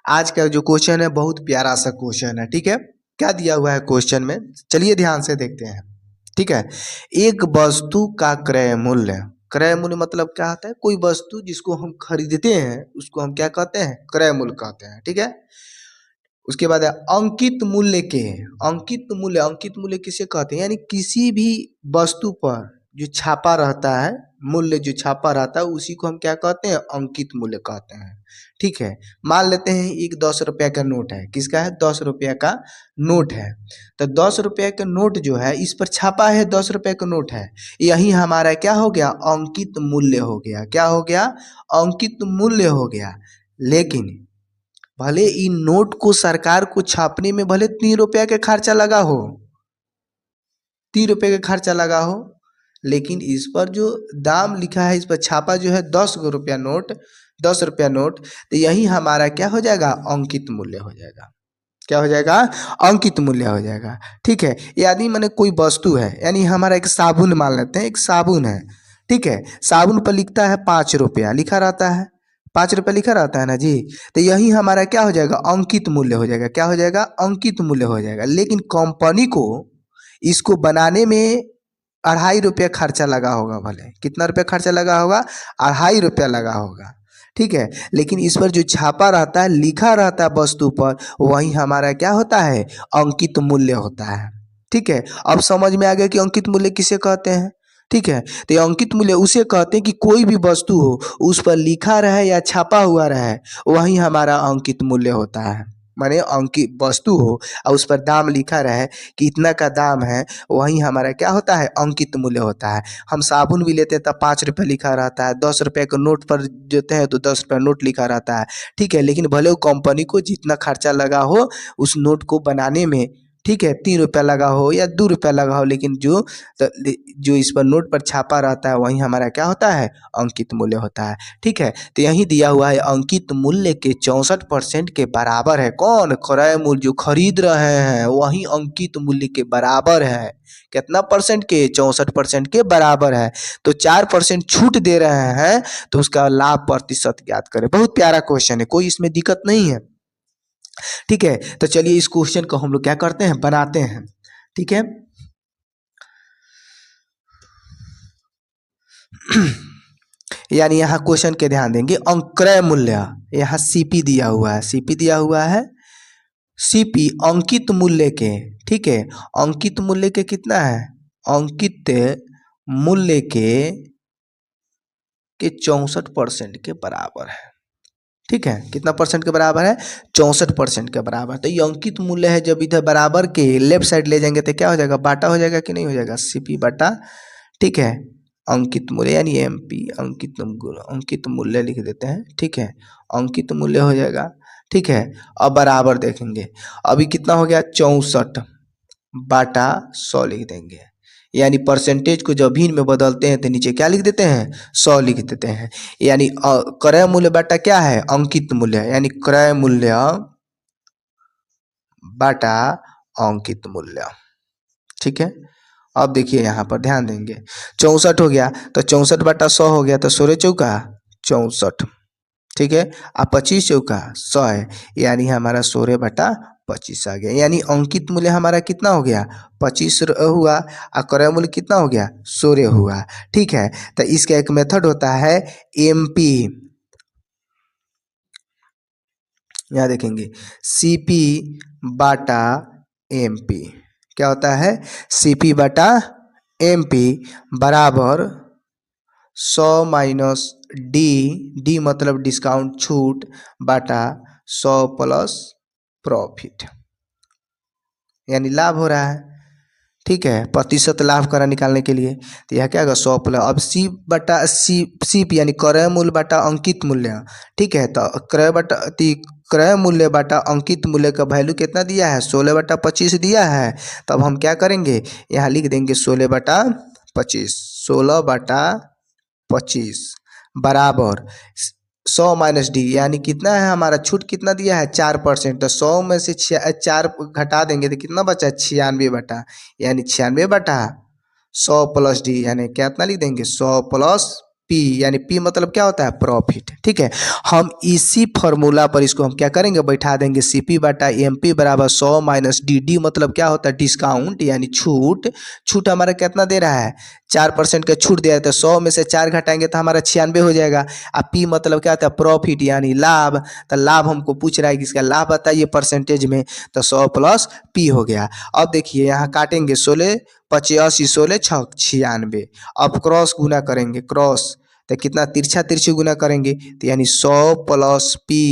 आज का जो क्वेश्चन है बहुत प्यारा सा क्वेश्चन है। ठीक है, क्या दिया हुआ है क्वेश्चन में, चलिए ध्यान से देखते हैं। ठीक है, एक वस्तु का क्रय मूल्य, क्रय मूल्य मतलब क्या होता है, कोई वस्तु जिसको हम खरीदते हैं उसको हम क्या कहते हैं, क्रय मूल्य कहते हैं। ठीक है, उसके बाद है अंकित मूल्य के, अंकित मूल्य, अंकित मूल्य किसे कहते हैं, यानी किसी भी वस्तु पर जो छापा रहता है, मूल्य जो छापा रहता है उसी को हम क्या कहते हैं, अंकित मूल्य कहते हैं। ठीक है, मान लेते हैं एक 10 रुपया का नोट है, किसका है, 10 रुपया का नोट है। तो 10 रुपया का नोट जो है इस पर छापा है, 10 रुपये का नोट है, यही हमारा क्या हो गया, अंकित मूल्य हो गया। क्या हो गया, अंकित मूल्य हो गया। लेकिन भले इन नोट को सरकार को छापने में भले 3 रुपया का खर्चा लगा हो, 3 रुपये का खर्चा लगा हो, लेकिन इस पर जो दाम लिखा है, इस पर छापा जो है 10 रुपया नोट, 10 रुपया नोट, तो यही हमारा क्या हो जाएगा, अंकित मूल्य हो जाएगा। क्या हो जाएगा, अंकित मूल्य हो जाएगा। ठीक है, यानी मैंने कोई वस्तु है, यानी हमारा एक साबुन मान लेते हैं, एक साबुन है। ठीक है, साबुन पर लिखता है 5 रुपया, लिखा रहता है 5 रुपया लिखा रहता है ना जी। तो यही हमारा क्या हो जाएगा, अंकित मूल्य हो जाएगा। क्या हो जाएगा, अंकित मूल्य हो जाएगा। लेकिन कंपनी को इसको बनाने में 2.5 रुपया खर्चा लगा होगा, भले कितना रुपया खर्चा लगा होगा, 2.5 रुपया लगा होगा। ठीक है, लेकिन इस पर जो छापा रहता है, लिखा रहता है वस्तु पर, वही हमारा क्या होता है, अंकित मूल्य होता है। ठीक है, अब समझ में आ गया कि अंकित मूल्य किसे कहते हैं। ठीक है, तो ये अंकित मूल्य उसे कहते हैं कि कोई भी वस्तु हो उस पर लिखा रहे या छापा हुआ रहे, वही हमारा अंकित मूल्य होता है। माने अंकित वस्तु हो और उस पर दाम लिखा रहे कि इतना का दाम है, वही हमारा क्या होता है, अंकित मूल्य होता है। हम साबुन भी लेते हैं तब 5 रुपये लिखा रहता है, 10 रुपये के नोट पर देते हैं तो 10 रुपया नोट लिखा रहता है। ठीक है, लेकिन भले वो कंपनी को जितना खर्चा लगा हो उस नोट को बनाने में, ठीक है, 3 रुपया लगा हो या 2 रुपया लगा हो, लेकिन जो इस पर नोट पर छापा रहता है वही हमारा क्या होता है, अंकित मूल्य होता है। ठीक है, तो यही दिया हुआ है, अंकित मूल्य के 64% के बराबर है कौन, क्रय मूल्य, जो खरीद रहे हैं वही अंकित मूल्य के बराबर है। कितना परसेंट के, 64% के बराबर है। तो 4% छूट दे रहे हैं, तो उसका लाभ प्रतिशत ज्ञात करें। बहुत प्यारा क्वेश्चन है, कोई इसमें दिक्कत नहीं है। ठीक है, तो चलिए इस क्वेश्चन को हम लोग क्या करते हैं, बनाते हैं। ठीक है, यानी यहाँ क्वेश्चन के ध्यान देंगे, क्रय मूल्य, यहाँ सीपी दिया हुआ है, सीपी दिया हुआ है, सीपी अंकित मूल्य के, ठीक है, अंकित मूल्य के कितना है, अंकित मूल्य के 64% के बराबर है। ठीक है, कितना परसेंट के बराबर है, 64% के बराबर। तो ये अंकित मूल्य है, जब इधर बराबर के लेफ्ट साइड ले जाएंगे तो क्या हो जाएगा, बाटा हो जाएगा कि नहीं हो जाएगा, सीपी बाटा, ठीक है, अंकित मूल्य यानी एमपी, अंकित मूल्य लिख देते हैं। ठीक है, अंकित मूल्य हो जाएगा। ठीक है, अब बराबर देखेंगे, अभी कितना हो गया, 64 बाटा 100 लिख देंगे, यानी परसेंटेज को जब भिन्न में बदलते हैं तो नीचे क्या लिख देते हैं, 100 लिख देते हैं। यानी क्रय मूल्य बाटा क्या है, अंकित मूल्य, यानी क्रय मूल्य बाटा अंकित मूल्य। ठीक है, अब देखिए यहाँ पर ध्यान देंगे, 64 हो गया तो 64 बाटा 100 हो गया, तो 16 चौका 64। ठीक है, अब 25 चौका 100 है, यानी हमारा 16 बटा 25 आ गया। यानी अंकित मूल्य हमारा कितना हो गया, 25 हुआ, और क्रय मूल्य कितना हो गया, 16 हुआ। ठीक है, तो इसका एक मेथड होता है एमपी, यहाँ देखेंगे सीपी बाटा एमपी, क्या होता है, सीपी बटा एमपी बराबर 100 माइनस डी, डी मतलब डिस्काउंट छूट, बाटा 100 प्लस प्रॉफिट, यानी लाभ हो रहा है। ठीक है, प्रतिशत लाभ करा निकालने के लिए, तो यह क्या होगा, 100 प्लस, अब सी बटा सी यानी क्रय मूल्य बटा अंकित मूल्य। ठीक है, तो क्रय मूल्य बटा अंकित मूल्य का वैल्यू कितना दिया है, 16 बटा 25 दिया है। तब हम क्या करेंगे, यहाँ लिख देंगे 16 बटा 25, 16 बटा 25 बराबर 100 माइनस डी, यानी कितना है हमारा, छूट कितना दिया है, 4%, तो 100 में से 4 घटा देंगे तो कितना बचा, 96 बटा, यानी 96 बटा 100 प्लस डी, यानी कितना लिख देंगे, 100 प्लस पी, यानी पी मतलब क्या होता है प्रॉफिट। ठीक है, हम इसी फॉर्मूला पर इसको हम क्या करेंगे बैठा देंगे, सी पी बटा एम पी बराबर 100 माइनस डी, डी मतलब क्या होता है डिस्काउंट यानी छूट। छूट हमारा कितना दे रहा है 4% का छूट दिया है, तो 100 में से 4 घटाएंगे तो हमारा 96 हो जाएगा। अब पी मतलब क्या होता है प्रॉफिट यानी लाभ, तो लाभ हमको पूछ रहा है कि इसका लाभ बताइए परसेंटेज में, तो 100 प्लस पी हो गया। अब देखिए यहाँ काटेंगे 16 85 16 96, अब क्रॉस गुना करेंगे, क्रॉस तो कितना तिरछा तिरछी गुना करेंगे, तो यानी 100 प्लस पी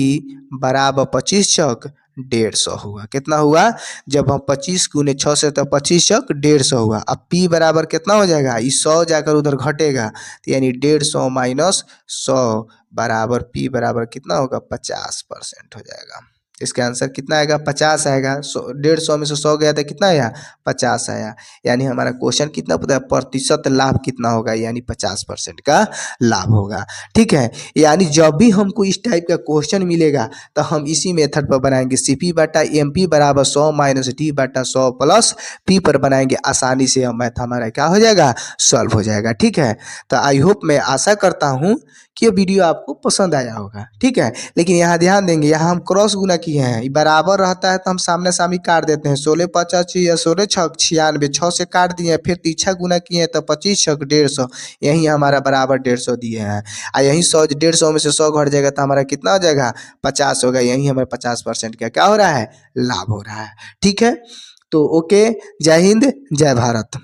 बराबर 25 छक 150 हुआ। कितना हुआ जब हम 25 गुने 6 से, तो 25 छक 150 हुआ। अब पी बराबर कितना हो जाएगा, इस 100 जाकर उधर घटेगा, तो यानी 150 माइनस 100 बराबर पी बराबर कितना होगा 50% हो जाएगा। इसका आंसर कितना आएगा 50 आएगा। 150 में से 100 गया तो कितना आया 50 आया। यानी हमारा क्वेश्चन कितना पता है प्रतिशत लाभ कितना होगा, यानी 50% का लाभ होगा। ठीक है, यानी जब भी हमको इस टाइप का क्वेश्चन मिलेगा तो हम इसी मेथड पर बनाएंगे, सी पी बटा एम पी बराबर 100 माइनस डी बटा 100 प्लस पी पर बनाएंगे, आसानी से मैथ हमारा क्या हो जाएगा सॉल्व हो जाएगा। ठीक है, तो आई होप मैं आशा करता हूँ कि ये वीडियो आपको पसंद आया होगा। ठीक है, लेकिन यहाँ ध्यान देंगे, यहाँ हम क्रॉस गुना किए हैं, बराबर रहता है तो हम सामने सामने काट देते हैं, 16 85 या 16 छक 96, 6 से काट दिए, फिर तिरछा गुना किए हैं तो 25 छक 150, यही हमारा बराबर 150 दिए हैं। यही 100 150 में से 100 घट जाएगा तो हमारा कितना हो जाएगा 50 होगा, यही हमारे 50% का क्या हो रहा है लाभ हो रहा है। ठीक है, तो ओके, जय हिंद जय भारत।